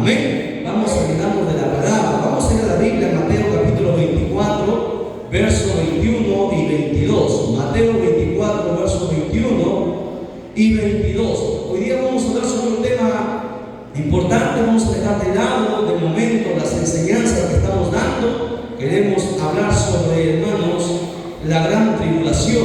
Amén. Vamos a llenarnos de la palabra. Vamos a ir a la Biblia, Mateo capítulo 24, versos 21 y 22. Mateo 24, versos 21 y 22. Hoy día vamos a hablar sobre un tema importante. Vamos a dejar de lado de momento las enseñanzas que estamos dando. Queremos hablar sobre, hermanos, la gran tribulación.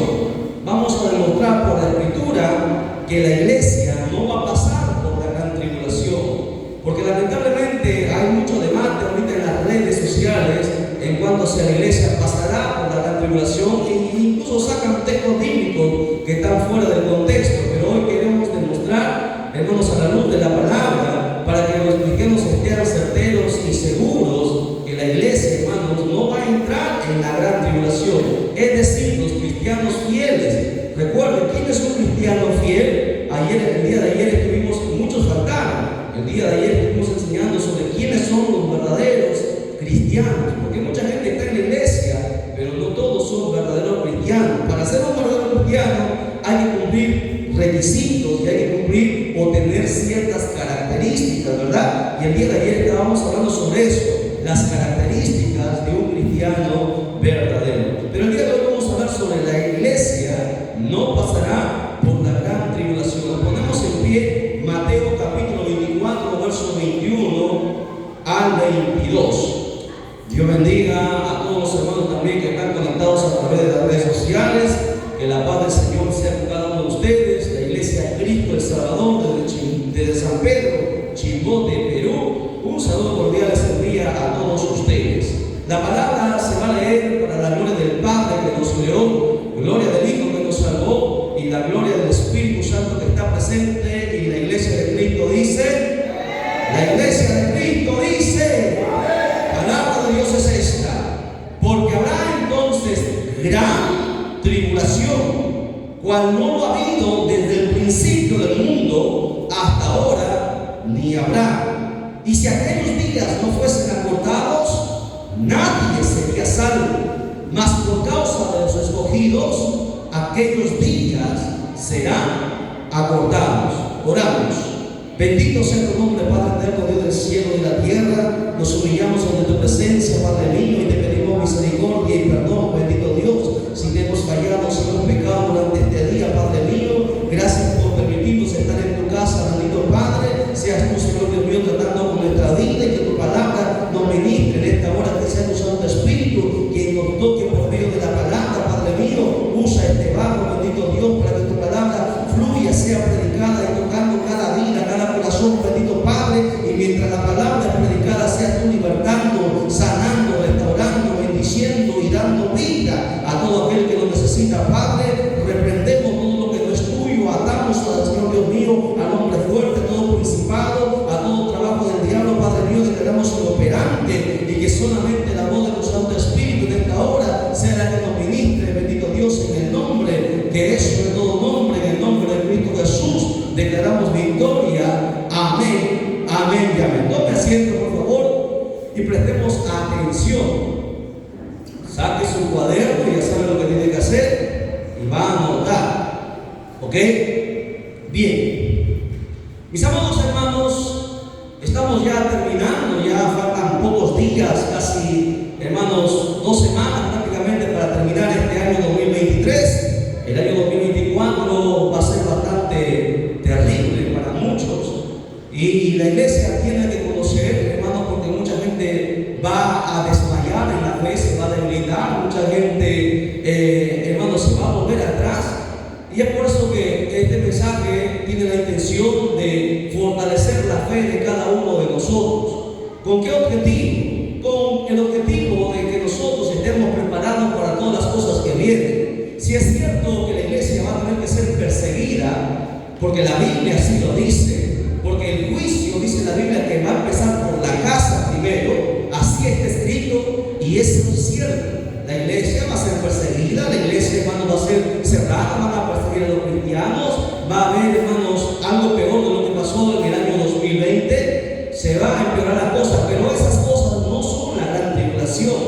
Vamos a demostrar por la Escritura que la iglesia no va a pasar por la gran tribulación, porque lamentablemente hay mucho debate ahorita en las redes sociales en cuanto a si la iglesia pasará por la gran tribulación, e incluso sacan textos bíblicos que están fuera del contexto. Pero hoy queremos demostrar, hermanos, a la luz de la palabra, para que los cristianos estén certeros y seguros que la iglesia, hermanos, no va a entrar en la gran tribulación. Es decir, los cristianos fieles. Recuerden, ¿quién es un cristiano fiel? El día de ayer estuvimos, muchos faltaron. El día de ayer estuvimos enseñando sobre quiénes son los verdaderos cristianos, porque mucha gente está en la iglesia, pero no todos son verdaderos cristianos. Para ser un verdadero cristiano hay que cumplir requisitos y hay que cumplir o tener ciertas características, ¿verdad? Y el día de ayer estábamos hablando sobre eso, las características de un cristiano verdadero. Pero el día de hoy vamos a hablar sobre la iglesia no pasará por la gran tribulación. Nos ponemos en pie, Mateo capítulo 24, verso 21 al 22. Dios bendiga a todos los hermanos también que están conectados a través de las redes sociales. Que la paz del Señor sea con cada uno de ustedes. La Iglesia de Cristo El Salvador desde San Pedro, Chimbote, Perú. Un saludo cordial les envía a todos ustedes. La palabra se va a leer para la gloria del Padre que nos creó, gloria del Hijo que nos salvó y la gloria del Espíritu Santo que está presente. Y la Iglesia de Cristo dice, la Iglesia de Cristo dice, palabra de Dios es esta: porque habrá entonces gran tribulación, cual no lo ha habido desde el principio del mundo hasta ahora, ni habrá. Y si aquellos días no fuesen acortados, nadie sería salvo. Mas por causa de los escogidos, aquellos días serán acortados. Oramos. Bendito sea tu nombre, Padre eterno, Dios del cielo y de la tierra. Nos humillamos ante tu presencia, Padre mío, y te pedimos misericordia y perdón, bendito Dios, si te hemos fallado, si hemos pecado durante este día, Padre mío. Gracias por permitirnos estar en tu casa, bendito Padre. Seas tú, Señor Dios mío, tratando con nuestra vida, y que tu palabra nos ministre en esta hora, que sea tu Santo Espíritu quien nos toque por medio de la palabra, Padre mío. Usa este barro, bendito Dios, para que tu palabra fluya, sea predicada y tocando cada vida, cada corazón, bendito Padre. Y mientras la palabra es predicada, sea tú libertando, sanando, restaurando, bendiciendo y dando vida a todo aquel que lo necesita, Padre. Reprendemos todo lo que no es tuyo, atamos al Señor Dios mío, al hombre fuerte, todo principado, a todo trabajo del diablo, Padre mío. Declaramos inoperante, y que solamente la voz de tu Santo Espíritu en esta hora sea la que nos ministre, bendito Dios, en el nombre que es sobre todo nombre, en el nombre de Cristo Jesús. Declaramos victoria. Amén, amén y amén. Tome asiento, por favor, y prestemos atención. Saque su cuaderno, ya sabe lo que tiene que hacer, y va a anotar. ¿Ok? Bien. Mis amados hermanos, estamos ya terminando, ya faltan pocos días, casi, hermanos, 2 semanas prácticamente para terminar este año 2023. El año 2024 va a ser bastante terrible para muchos, y la iglesia tiene que conocer, hermanos, porque mucha gente va a desmayar en la fe, se va a debilitar, mucha gente, hermanos, se va a volver atrás. Y es por eso que este mensaje tiene la intención de fortalecer la fe de cada uno de nosotros. ¿Con qué objetivo? Con el objetivo de que nosotros estemos preparados para todas las cosas que vienen. Si es cierto que la iglesia va a tener que ser perseguida, porque la Biblia así lo dice, porque el juicio, dice la Biblia, que va a empezar por la casa primero, así está escrito, y eso es cierto. La iglesia va a ser perseguida, la iglesia, hermanos, va a ser cerrada, van a perseguir a los cristianos, va a haber, hermanos, algo peor de lo que pasó en el año 2020, se va a empeorar las cosas, pero esas cosas no son la gran tribulación,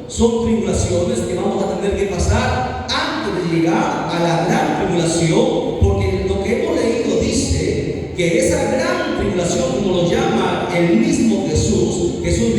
son tribulaciones que vamos a tener que pasar antes antes de llegar a la gran tribulación, porque lo que hemos leído dice que esa gran tribulación, como lo llama el mismo Jesús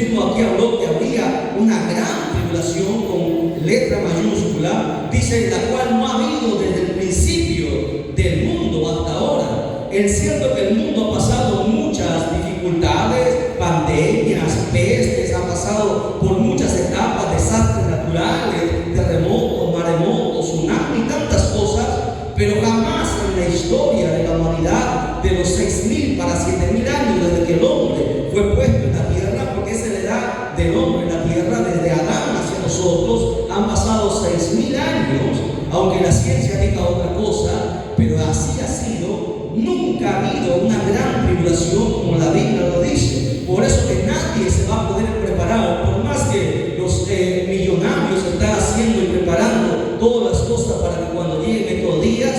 mismo aquí habló que habría una gran tribulación con letra mayúscula, dice, la cual no ha habido desde el principio del mundo hasta ahora. Es cierto que el mundo ha pasado muchas dificultades, pandemias, pestes, ha pasado por muchas etapas, desastres naturales, terremotos, maremotos, tsunamis, tantas cosas, pero jamás en la historia de la humanidad, de los 6.000 para 7.000 años desde que el hombre fue puesto en la tierra, porque esa es la edad del hombre en la tierra, desde Adán hacia nosotros, han pasado 6.000 años, aunque la ciencia diga otra cosa, pero así ha sido. Nunca ha habido una gran tribulación como la Biblia lo dice. Por eso que nadie se va a poder preparar, por más que los millonarios están haciendo y preparando todas las cosas para que cuando lleguen estos días,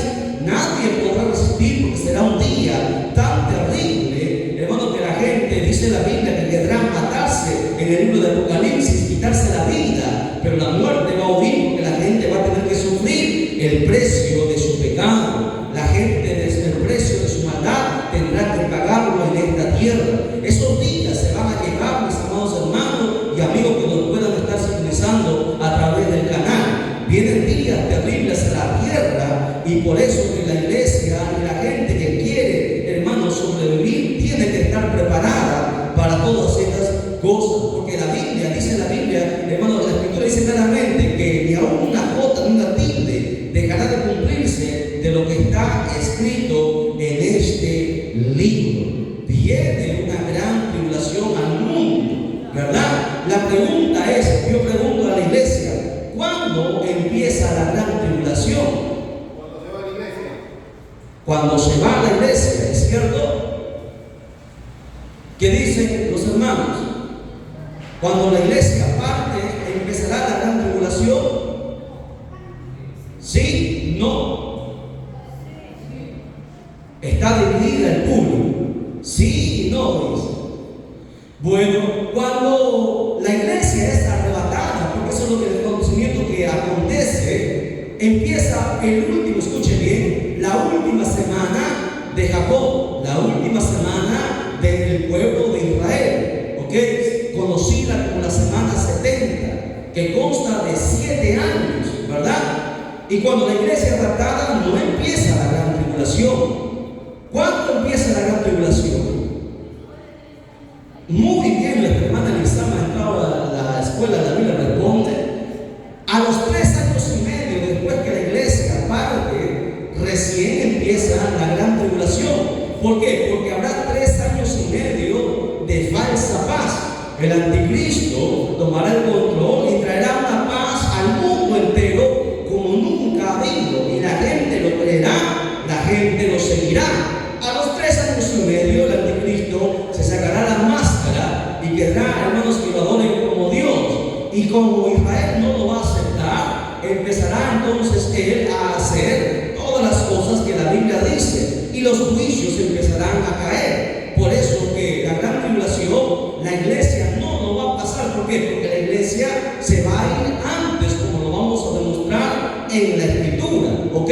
nadie podrá resistir, porque será un día tan terrible, hermano, que la gente, dice la Biblia, que querrán matarse en el libro de Apocalipsis, quitarse la vida, pero la muerte va a huir, porque la gente va a tener que sufrir el precio de su pecado. La gente desde el precio de su maldad tendrá que pagarlo en esta tierra. Esos días se van a llegar, mis amados hermanos y amigos que nos puedan estar sintonizando a través del canal. Vienen días terribles a la tierra, y por eso que la iglesia y la gente que quiere, hermanos, sobrevivir, tiene que estar preparada para todas estas cosas, porque la Biblia, dice la Biblia, hermanos, la Escritura dice claramente que ni aún una jota ni una tilde dejará de cumplirse de lo que está escrito en este libro. Viene una gran tribulación al mundo, ¿verdad? La pregunta es, yo pregunto a la iglesia, ¿cuándo empieza la gran tribulación? Cuando se va a la iglesia. Cuando se va a la iglesia, ¿es cierto? ¿Qué dicen los hermanos? Cuando la iglesia parte, ¿empezará la gran tribulación? ¿Sí? ¿No? Está dividida el público. Sí y no, dice. Bueno, cuando la iglesia es arrebatada, porque eso es lo que el conocimiento que acontece, empieza el último, escuche bien, la última semana de Jacob, la última semana del pueblo de Israel, ¿ok? Conocida como la semana 70, que consta de 7 años, ¿verdad? Y cuando la iglesia es raptada, no empieza la gran tribulación. ¿Cuándo empieza la gran tribulación? Muy bien, nuestra hermana Elizama entraba a la escuela de la Biblia, responde. A los 3 años y medio después que la iglesia parte, recién empieza la gran tribulación. ¿Por qué? Porque habrá 3 años y medio de falsa paz. El anticristo tomará el control y traerá una paz al mundo entero como nunca ha habido, y la gente lo creerá, la gente lo seguirá. A los 3 años y medio el anticristo se sacará la máscara y quedará, hermanos, que lo adoren como Dios, y como Israel no lo va a aceptar, empezará entonces él a hacer todas las cosas que la Biblia dice, y los juicios empezarán a caer. Por eso que la gran tribulación, la iglesia no lo va a pasar. ¿Por qué? Porque la iglesia se va a ir antes, como lo vamos a demostrar en la Escritura, ¿ok?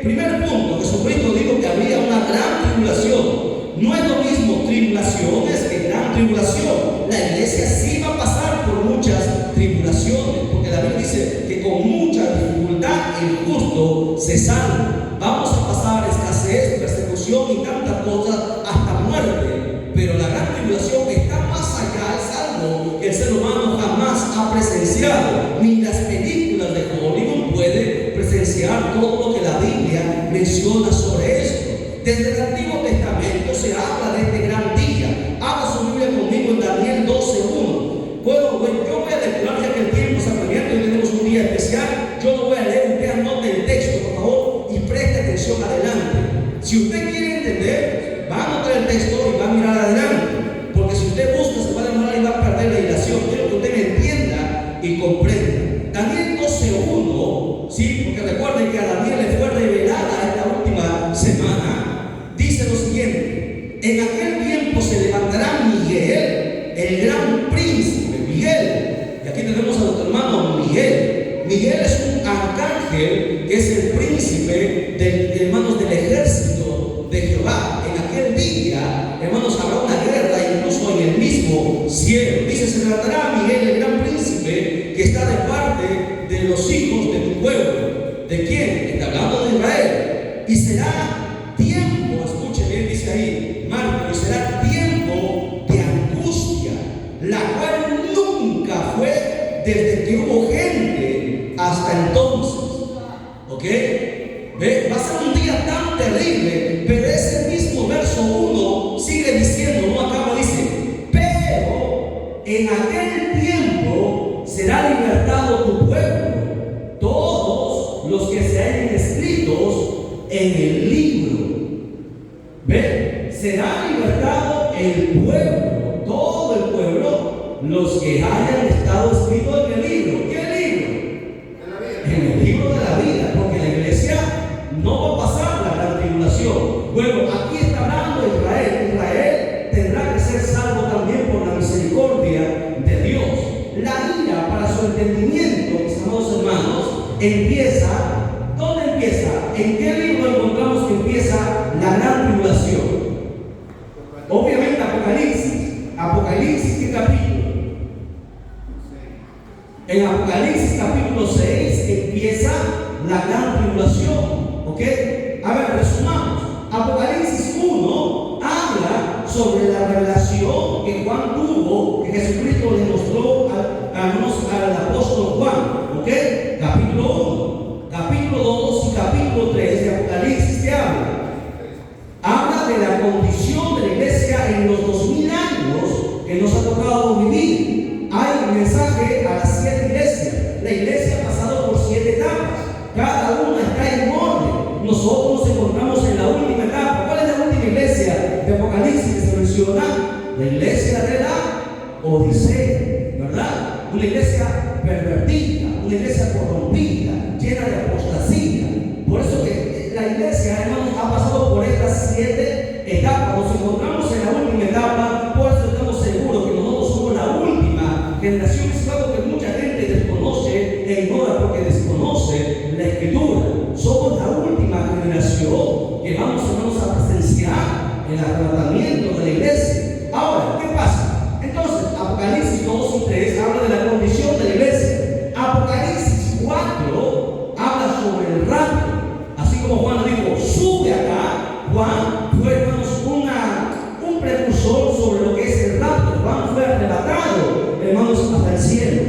Primer punto, Jesucristo dijo que habría una gran tribulación. No es lo mismo tribulaciones que gran tribulación. La iglesia sí va a pasar por muchas tribulaciones, porque la Biblia dice que con mucha dificultad el justo se salva. Vamos a pasar escasez, persecución y tantas cosas, hasta muerte. Pero la gran tribulación está más allá, es algo que el ser humano jamás ha presenciado. Ni las películas de Hollywood pueden presenciar todo lo que la Biblia menciona sobre esto. Desde el Antiguo Testamento se habla de este gran día. Abra su Biblia conmigo en Daniel 12:1. Yo voy a declarar, ya que el tiempo se apremiante y tenemos un día especial, yo lo voy a leer. Usted anote el texto, por favor, y preste atención adelante. Si usted quiere entender, va a anotar el texto y va a mirar adelante, porque si usted busca se va a demorar y va a perder la ilación. Quiero que usted me entienda y comprenda. Daniel 12:1, sí, porque recuerden que a Daniel le fue revelada esta última semana. Dice lo siguiente: en aquel tiempo se levantará Miguel, el gran príncipe, Miguel. Y aquí tenemos a nuestro hermano Miguel. Miguel es un arcángel, que es el príncipe hermanos, del ejército de Jehová. En aquel día, hermanos, habrá una guerra, incluso en el mismo cielo. Dice: se levantará Miguel, el gran príncipe, que está de parte de los hijos de tu pueblo. ¿De quién? Está hablando de Israel. Y será tiempo, escuche bien, dice ahí Marco, y será tiempo de angustia, la cual nunca fue desde que hubo gente hasta entonces. ¿Ok? ¿Ve? Va a ser un día tan terrible, pero ese mismo verso 1 sigue diciendo, no acaba, dice: pero en aquel tiempo será libertado tu pueblo, todos los que se hallen escritos en el libro. ¿Ve? Será libertado el pueblo, todo el pueblo, los que hayan estado escritos en el libro. ¿Qué libro? En el libro de la vida, porque la iglesia no va a pasar la gran tribulación. Bueno, aquí está hablando de Israel. Israel tendrá que ser salvo también por la misericordia de Dios. La ira, para su entendimiento, mis amados hermanos, empieza. ¿Dónde empieza? ¿En qué libro encontramos que empieza la gran tribulación? Obviamente Apocalipsis. Apocalipsis, ¿qué capítulo? En Apocalipsis capítulo 6 empieza la gran tribulación. ¿Ok? A ver, resumamos. Apocalipsis 1 habla sobre la revelación que Juan tuvo, que Jesucristo le mostró al apóstol Juan. ¿Ok? Capítulo 1, capítulo 2 y capítulo 3 de Apocalipsis, ¿qué habla? Habla de la condición de la iglesia en los 2000 años que nos ha tocado vivir. Hay un mensaje a las 7 iglesias. La iglesia ha pasado por 7 etapas. Cada una está en orden. Nosotros nos encontramos en la última etapa. ¿Cuál es la última iglesia de Apocalipsis que se menciona? La iglesia de la Odisea, ¿verdad? Una iglesia pervertida, una iglesia corrompida, llena de apostasía. Por eso que la iglesia, hermanos, ha pasado por estas 7 etapas. Nos encontramos en la última etapa. Por eso estamos seguros que nosotros somos la última generación. Es algo que mucha gente desconoce e ignora porque desconoce la escritura. Somos la última generación que vamos, hermanos, a presenciar el arrebatamiento de la iglesia. Ahora, ¿qué pasa? Entonces, Apocalipsis 2 y 3 habla de la condición de la iglesia. Apocalipsis 4 habla sobre el rapto. Así como Juan dijo: sube acá. Juan fue, hermanos, un precursor sobre lo que es el rapto. Juan fue arrebatado, hermanos, hasta el cielo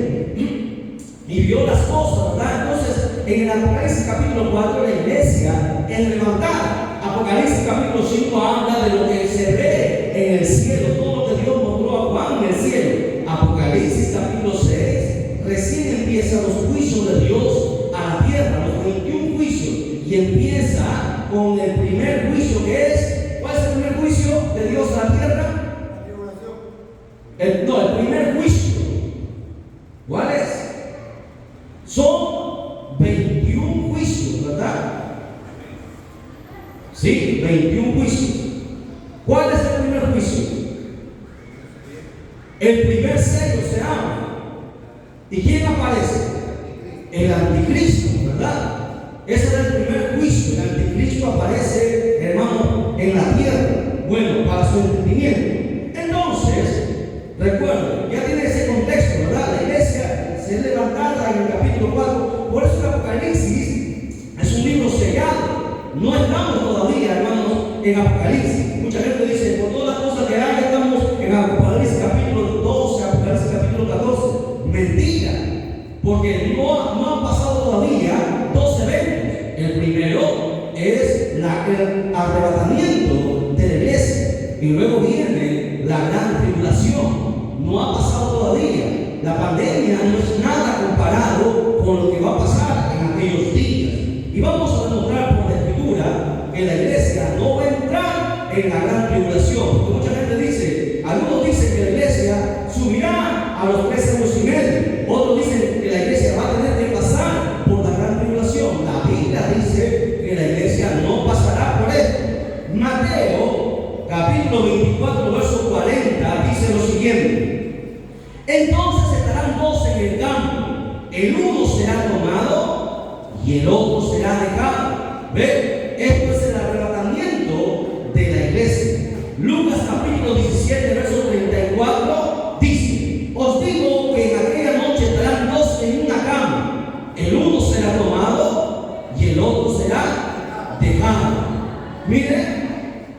y vio las cosas, ¿verdad? Entonces, en el Apocalipsis capítulo 4, la iglesia es levantada. Apocalipsis capítulo 5 habla de lo que se ve en el cielo, todo lo que Dios mostró a Juan en el cielo. Apocalipsis capítulo 6 recién empieza los juicios de Dios a la tierra, los 21 juicios, y empieza con el primer juicio, que es, ¿cuál es el primer juicio de Dios a la tierra? El primer juicio. ¿Cuál es? Son 21 juicios, ¿verdad? Sí, 21 juicios. ¿Cuál es el primer juicio? El primer sello se abre. ¿Y quién aparece? El anticristo, ¿verdad? Ese es el primer juicio. El anticristo aparece, hermano, en la tierra. Bueno, para su entendimiento. Entonces, recuerden, ya tiene ese contexto, ¿verdad? La iglesia se es levantada en el capítulo 4. Por eso el Apocalipsis es un libro sellado. No estamos todavía, hermanos, en Apocalipsis. Mucha gente dice: por todas las cosas que hay, estamos en Apocalipsis capítulo 12, Apocalipsis capítulo 14. Mentira, porque no han pasado todavía 2 eventos. El primero es el arrebatamiento de la iglesia, y luego viene la gran tribulación. No ha pasado todavía. La pandemia no es nada comparado con lo que va a pasar en aquellos días. Y vamos a demostrar por la escritura que la iglesia no va a entrar en la gran tribulación. Porque mucha gente dice, algunos dicen que la iglesia subirá a los 3 años y medio. Otros dicen que la iglesia va a tener que pasar por la gran tribulación. La Biblia dice que la iglesia no pasará por esto. Mateo, capítulo 24, verso 40, dice lo siguiente: entonces estarán 2 en el campo, el uno será tomado y el otro será dejado. ¿Ve? Esto es el arrebatamiento de la iglesia. Lucas capítulo 17, verso 34 dice: os digo que en aquella noche estarán dos en una cama, el uno será tomado y el otro será dejado. Miren,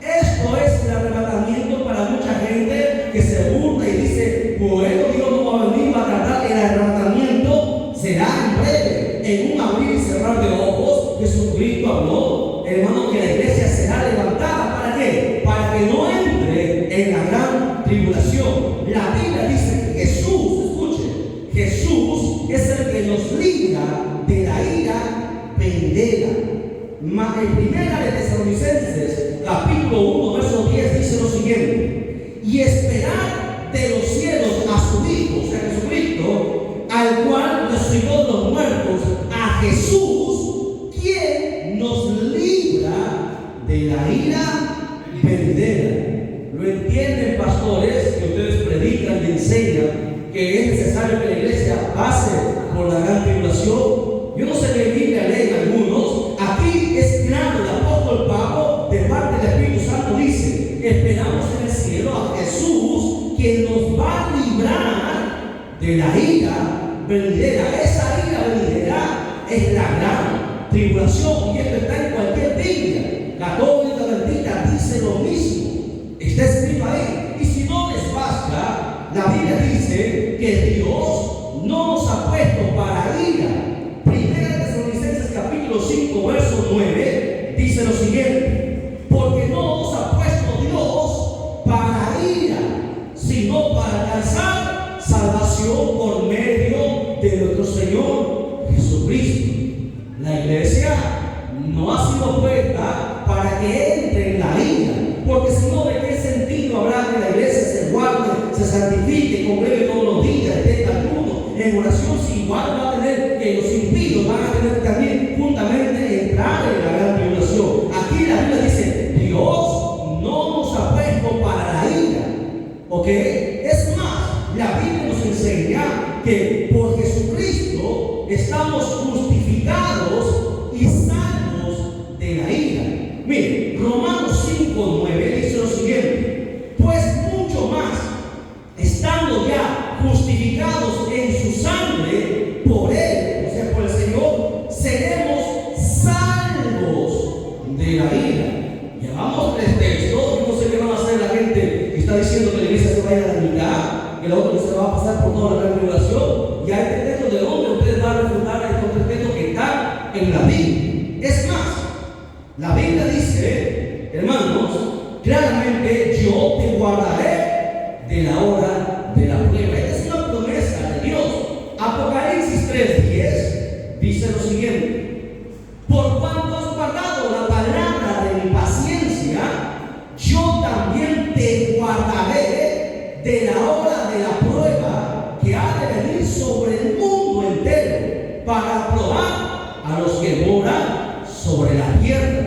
esto es el arrebatamiento para mucha gente que se burla y dice: bueno, Dios no va a venir para tratar. El arrebatamiento será en breve, en un abrir y cerrar de ojos. Jesucristo habló, hermano, que la iglesia será levantada. ¿Para qué? Para que no entre en la gran tribulación. La Biblia dice que Jesús, escuche, Jesús es el que nos libra de la ira venidera. En primera de Tesalonicenses capítulo 1 verso 10 dice lo siguiente: y esperar de los cielos a su Hijo, o sea Jesucristo, al cual resucitó de los muertos, a Jesús, quien nos libra de la ira venidera. ¿Lo entienden, pastores, que ustedes predican y enseñan que es necesario que la iglesia pase por la gran tribulación? Yo no sé qué Biblia leen algunos. Aquí es claro, el apóstol Pablo, de parte del Espíritu Santo, dice: esperamos en el cielo a Jesús, quien nos va a librar de la ira venidera. Esa ira venidera es la gran tribulación, y esto está en cualquier Biblia católica bendita, dice lo mismo, está escrito ahí. Y si no les basta, la Biblia dice que Dios no nos ha puesto para ira. Primera Tesalonicenses capítulo 5 verso 9 dice lo siguiente: porque no nos ha puesto Dios para ira, sino para alcanzar salvación por medio de nuestro Señor Jesucristo. La iglesia no ha sido puesta para que entre en la ira, porque si no, ¿de qué sentido habrá que la iglesia se guarde, se santifique, congregue todos los días, esté ayuno, en oración? Si igual va a tener que los impíos van a tener también juntamente entrar en la gran tribulación. Aquí la Biblia dice: Dios no nos ha puesto para la ira. ¿Ok? Es más, la Biblia nos enseña que por Jesucristo estamos justificados y salvos de la ira. Mire, Romanos 5:9 dice lo siguiente: pues mucho más, estando ya justificados en su sangre, por Él, o sea, por el Señor, seremos salvos de la ira. Llevamos 3 textos. Yo no sé qué van a hacer la gente que está diciendo que la iglesia se va a ir a la mitad, que la otra se va a pasar por toda la gran tribulación. Y hay 3 textos de donde ustedes van a refutar a estos 3 textos que están en la Biblia. Es más, la Biblia dice, hermanos, claramente: yo te guardaré de la hora de la prueba. Esta es una promesa de Dios. Apocalipsis 3:10 dice lo siguiente: por cuanto has guardado la palabra de mi paciencia, yo también te guardaré de la hora de la prueba que ha de venir sobre el mundo entero, para probar a los que moran sobre la tierra.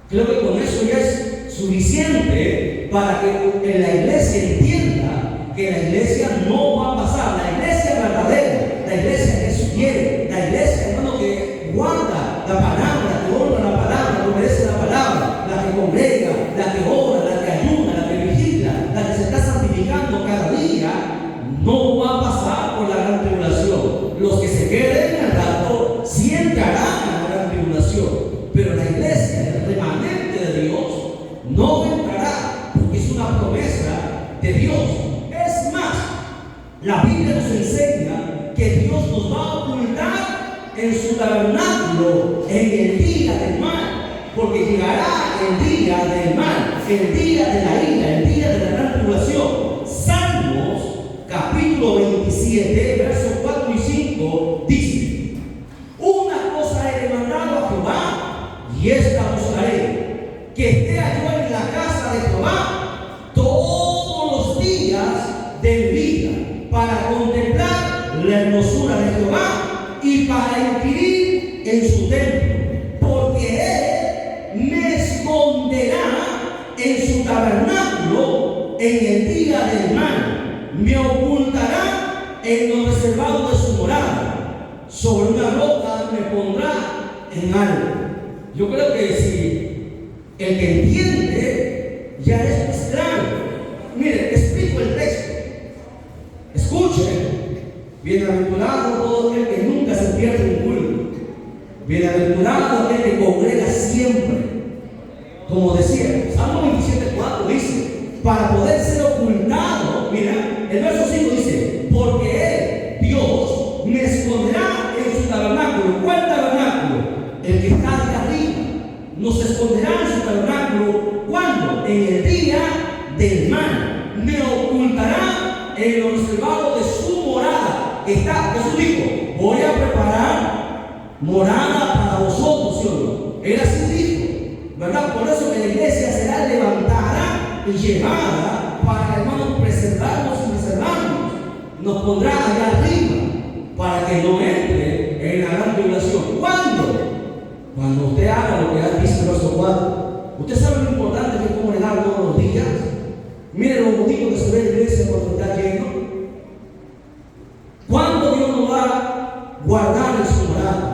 Creo que con eso ya es suficiente para que la iglesia entienda que la iglesia no va a pasar. La iglesia verdadera, la iglesia que es fiel, la iglesia, hermano, que guarda la palabra, que honra la palabra, que obedece la palabra, la que congrega, la que ora, la que ayuna, la que vigila, la que se está santificando cada día, no va a pasar por la gran tribulación. Los que se queden al rato sí entrarán en la gran tribulación, pero la iglesia, el remanente de Dios, no entrará, porque es una promesa de Dios. Es más, la Biblia nos enseña que Dios nos va a ocultar en su tabernáculo en el día del mal, porque llegará el día del mal, el día de la ira, el día de la gran tribulación. Salmos capítulo 27 versos 4 y 5 dice: una cosa he demandado a Jehová, y esta buscaré, que esté yo en la casa de Jehová todos los días de mi vida, para contemplar la hermosura de Jehová y para inquirir en su templo, porque Él me esconderá en su tabernáculo en el día del mal, me ocultará en lo reservado de su morada. sobre una roca me pondrá en alto. Yo creo que si el que entiende ya es más claro. Mire, explico el texto. Escuchen. Bienaventurado todo aquel que nunca se pierde un culto. Bienaventurado aquel que congrega siempre. Como decía, Salmo 27:4 dice, para poder ser ocultado, mira, el verso 5 dice, porque Él, Dios, me esconderá en su tabernáculo. ¿Cuál tabernáculo? El que está de arriba. Nos esconderá en su tabernáculo. ¿Cuándo? En el día del mal. Me ocultará en lo reservado de su morada. Jesús dijo, voy a preparar morada para vosotros, ¿sí o no? Él así dijo, ¿verdad? Por eso que la iglesia será levantada y llevada para, hermanos, preservarnos y preservarnos. Nos pondrá allá arriba para que no entre en la gran tribulación. ¿Cuándo? Cuando usted haga lo que dice el verso 4. Usted sabe lo importante que es congregar todos los días. Mire lo bonito que se ve en la iglesia cuando está lleno. ¿Cuándo Dios nos va a guardar en su morada?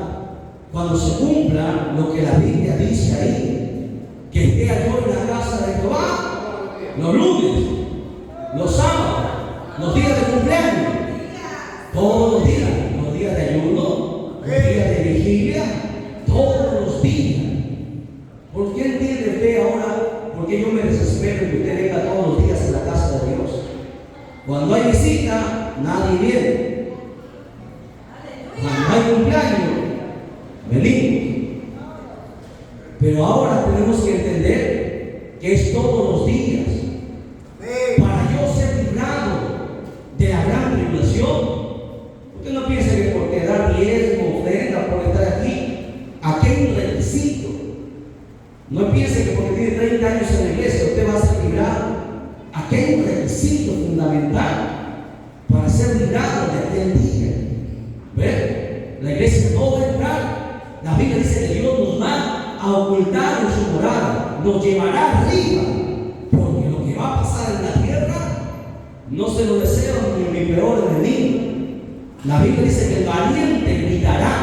Cuando se cumpla lo que la Biblia dice ahí, que esté yo en la casa de Jehová los lunes, los sábados, los días de cumpleaños, todos los días de ayuno, los días de vigilia, todos los días. ¿Por qué entiende usted ahora por qué yo me desespero que usted venga todos los días a la casa de Dios? Cuando hay visita, nadie viene. Cuando hay cumpleaños, venimos. Pero ahora tenemos que entender que es todos los días. Para yo ser librado de la gran tribulación, usted no piense que porque dar diezmo, ofrenda, por estar aquí hay un requisito. No piense que porque tiene 30 años en la iglesia usted va a ser librado. Aquí hay un requisito fundamental para ser librado de aquel día. ¿Ve? La iglesia no va a entrar. La Biblia dice que Dios nos va a ocultar en su morada, nos llevará arriba, porque lo que va a pasar en la tierra no se lo deseo ni a mi peor enemigo. La Biblia dice que el valiente gritará,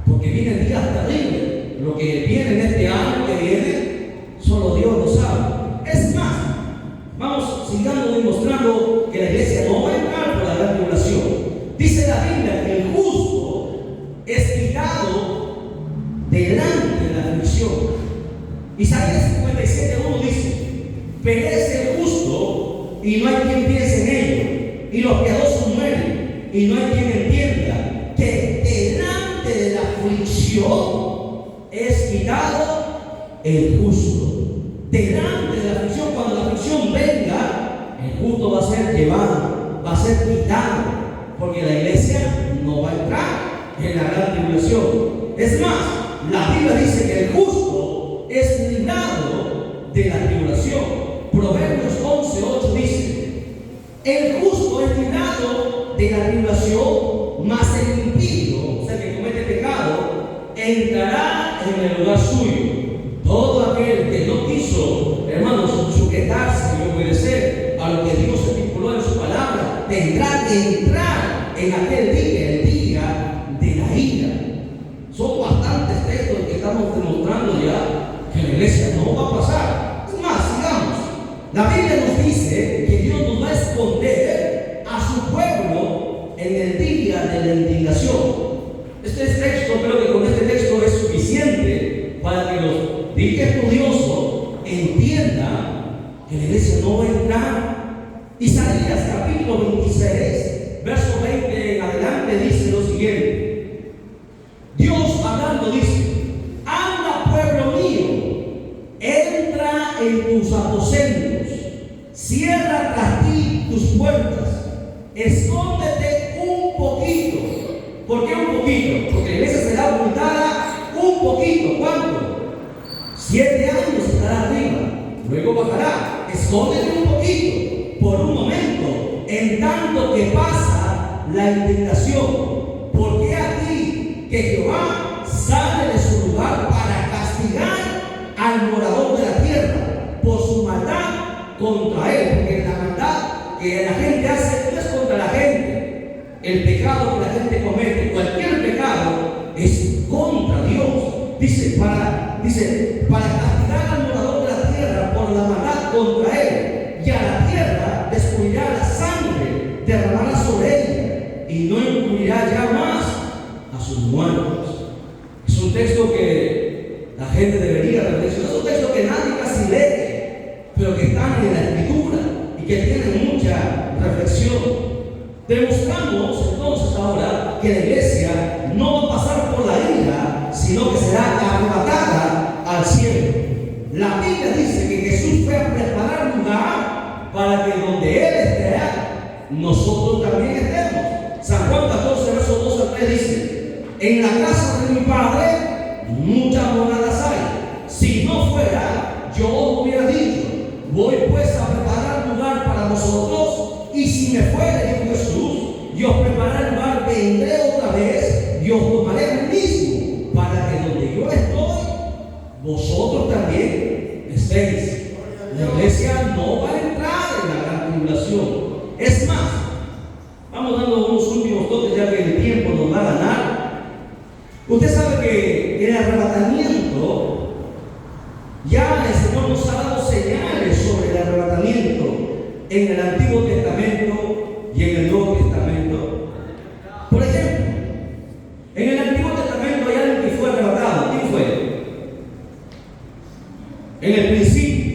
porque vienen días terribles. Lo que viene en este año que viene, solo Dios lo sabe. Es más, vamos sigamos demostrando que la iglesia no va a entrar por la gran tribulación. Dice la Biblia que el justo es quitado delante de la aflicción. Isaías 57:1 dice, perece el justo y no hay quien piense en ello, y los piadosos mueren y no hay quien entienda que delante de la aflicción es quitado el justo. Delante de la aflicción, cuando la aflicción venga, el justo va a ser llevado, va a ser quitado, porque la iglesia no va a entrar en la gran tribulación. Es más, la Biblia dice que el justo es librado de la tribulación. Proverbios 11:8 dice, el justo es librado de la tribulación, mas el impío, o sea, que comete pecado, entrará en el lugar suyo. Todo aquel que no quiso, hermanos, sujetarse y obedecer a lo que Dios estipuló en su palabra, tendrá que entrar en aquel día, el día de la ira. Son bastantes textos que estamos demostrando ya que la iglesia no va a pasar. Es más, sigamos. La Biblia nos dice que Dios nos va a esconder a su pueblo en el día de la indignación. Este texto, creo que con este texto es suficiente para que los estudiosos entiendan que la iglesia no va a entrar. Isaías capítulo 26, verso 20 en adelante dice lo siguiente. Dios hablando dice, anda pueblo mío, entra en tus aposentos, cierra tras ti tus puertas, escóndete un poquito. ¿Por qué un poquito? Porque la iglesia será ocultada un poquito. ¿Cuánto? 7 años estará arriba, luego bajará. Escóndete un poquito, por un momento, en tanto que pasa la indignación. Porque aquí que Jehová sale de su lugar para castigar al morador de la tierra por su maldad contra él. Porque la maldad que la gente hace no es contra la gente. El pecado que la gente comete, cualquier es contra Dios. Dice, para castigar al morador de la tierra por la maldad contra él, y a la tierra destruirá la sangre, derramará sobre ella, y no incluirá ya más a sus muertos. Es un texto que la gente debería reflexionar, es un texto que nadie casi lee, pero que está en la Escritura y que tiene mucha reflexión. Demostramos entonces ahora que la iglesia no va a pasar por la ira, sino que será arrebatada al cielo. La Biblia dice que Jesús fue a preparar lugar para que donde Él esté, nosotros también estemos. San Juan 14, verso 2 al 3 dice: en la casa de mi Padre muchas moradas hay. Si no fuera, yo os hubiera dicho: voy pues a preparar lugar para vosotros. Y si me fuere, dijo Jesús, y os prepararé lugar, vendré otra vez y os tomaré a mí mismo, para que donde yo estoy, vosotros también estéis. La iglesia no va a entrar en la gran tribulación. Es más, vamos dando unos últimos toques ya que el tiempo nos va a ganar. Usted sabe que el arrebatamiento, ya el Señor nos ha dado señales sobre el arrebatamiento en el Antiguo Testamento y en el Nuevo Testamento. Por ejemplo, en el Antiguo Testamento hay alguien que fue arrebatado. ¿Quién fue? En el principio,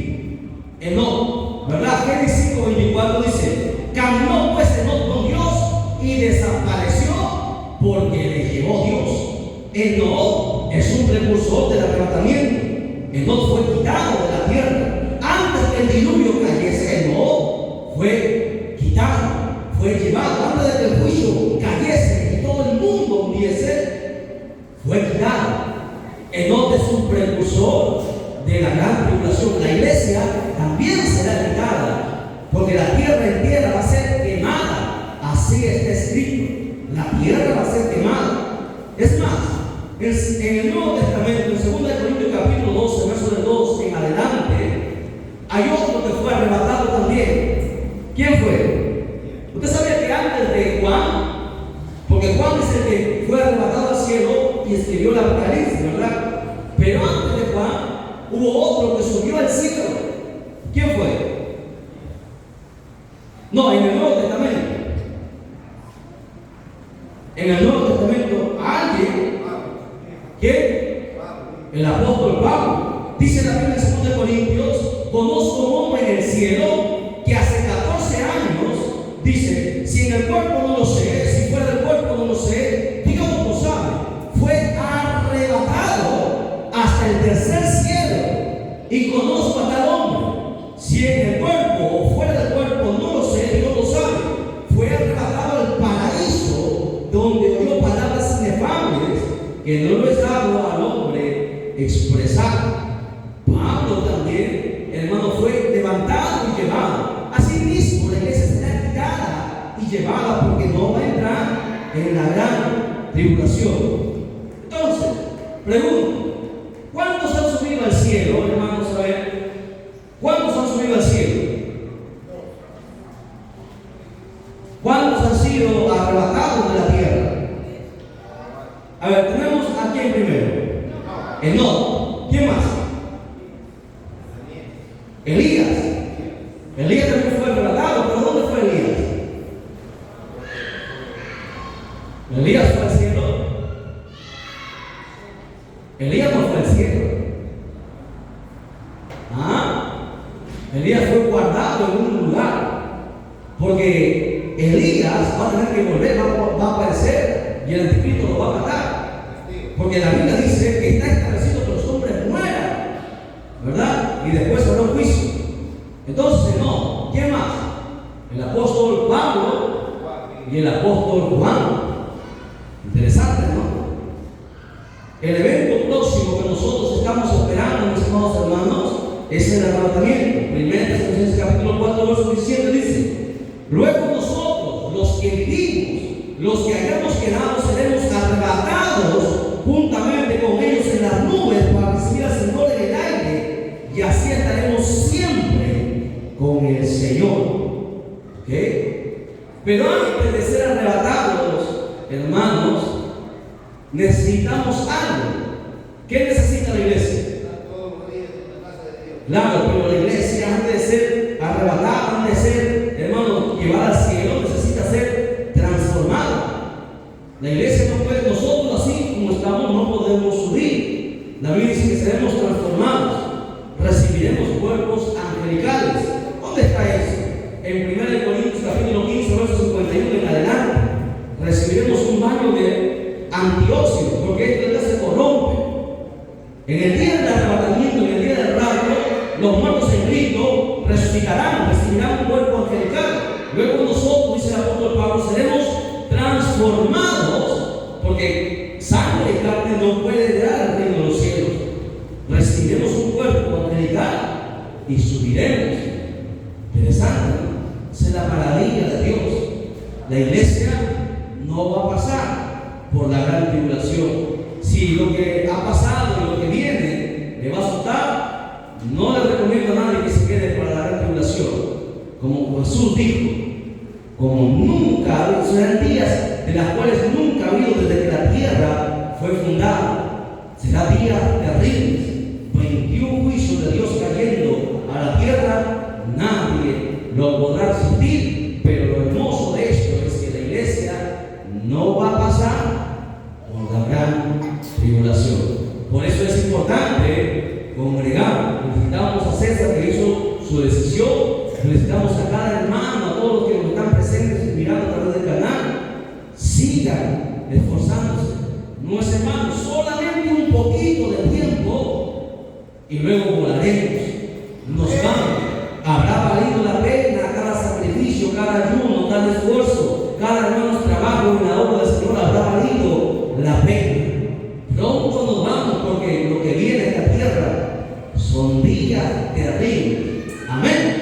Enoc, ¿verdad? Génesis 5:24 dice: caminó pues Enoc con Dios y desapareció porque le llevó Dios. Enoc es un precursor del arrebatamiento. Enoc fue quitado de la tierra. Antes que el diluvio cayese, Enoc fue quitado, fue llevado. Antes de que el juicio cayese y todo el mundo muriese, fue quitado. Enoc es un precursor de la gran tribulación. La iglesia también será quitada, porque la tierra entera va a ser quemada. Así está escrito: la tierra va a ser quemada. Es más, en el Nuevo Testamento, en 2 Corintios capítulo 12, verso del 2 en adelante, hay otro que fue arrebatado también. ¿Quién fue? Usted sabía que antes de Juan, porque Juan es el que fue arrebatado al cielo y escribió el Apocalipsis, ¿verdad? Pero antes de Juan hubo otro que subió al cielo. ¿Quién fue? No, en el Nuevo Testamento. En el Nuevo Testamento, alguien, ¿quién? El apóstol Pablo. Dice la Biblia en 2 Corintios: conozco un hombre en el cielo que hace 14 años, dice, si en el cuerpo no lo sé, si fuera del cuerpo no lo sé, Dios lo sabe, fue arrebatado hasta el tercer cielo, y conozco a tal hombre. Si en el cuerpo o fuera del cuerpo no lo sé, Dios lo sabe, fue arrebatado al paraíso, donde oyó palabras inefables que no lo es dado al hombre expresar. Pablo también, hermano, fue levantado y llevado. Asimismo, la iglesia será quitada y llevada, porque no va a entrar en la gran tribulación. Entonces, pregunto: ¿cuántos han subido al cielo, hermanos? A ver, ¿cuántos han subido al cielo? ¿Cuántos han sido arrebatados de la tierra? A ver, tenemos a quién primero. Enoc. ¿Quién más? Elías. Elías también fue arrebatado, pero ¿dónde fue Elías? Elías fue al cielo. Elías no fue al cielo. Elías fue guardado en un lugar, porque Elías va a tener que volver, va a aparecer, y el anticristo lo va a matar, porque la Biblia dice que está establecido que los hombres mueran, ¿verdad? Y después habrá un juicio. Entonces, no, ¿quién más? El apóstol Pablo y el apóstol Juan. Interesante, ¿no? El evento próximo que nosotros estamos esperando, mis amados hermanos, es el arrebatamiento. Primera Tesalonicenses capítulo 4, verso 17 dice: luego nosotros, los que vivimos, los que hayamos quedado, seremos arrebatados juntamente con ellos en las nubes para recibir al Señor en el aire, y así estaremos siempre con el Señor. ¿Ok? Pero antes de ser arrebatados, hermanos, necesitamos algo. ¿Qué necesita la iglesia? Están todos los días en la casa de Dios. Claro, pero la iglesia, antes de ser arrebatada, antes de ser, hermano, llevada al cielo, necesita ser transformada. La iglesia no puede, nosotros así como estamos, no podemos subir. La Biblia dice que seremos transformados, recibiremos cuerpos angelicales. ¿Dónde está eso? En 1 Corintios capítulo 15, verso 51 en adelante. Recibiremos un baño de antióxido, porque esto ya se corrompe. En el día del arrebatamiento, en el día del rapto, los muertos en Cristo resucitarán, recibirán un cuerpo angelical. Luego nosotros, dice el apóstol Pablo, seremos transformados, porque sangre y carne no puede dar el reino de los cielos. Recibiremos un cuerpo angelical y subiremos. Interesante, ¿no? Esa es la maravilla de Dios. La iglesia no va a pasar por la gran tribulación. Si lo que ha pasado y lo que viene le va a asustar, no le recomiendo a nadie que se quede para la gran tribulación. Como Jesús dijo, como nunca, serán días de las cuales nunca ha habido desde que la tierra fue fundada. Será días terribles, 21 juicios de Dios cayendo a la tierra, nadie lo podrá resistir. Pero lo hermoso de esto es que la iglesia no va a pasar por la gran tribulación. Por eso es importante congregar. Necesitamos a César que hizo su decisión. Necesitamos a cada hermano, a todos los que nos están presentes mirando a través del canal. Sigan esforzándose. No es, hermano, solamente un poquito de tiempo y luego volaremos. Nos vamos. Habrá valido la pena cada sacrificio, cada ayuno, cada esfuerzo, cada hermano trabajo en la obra del Señor. Habrá valido la pena. Pronto nos vamos, porque lo que viene a esta tierra son días terribles. Amén.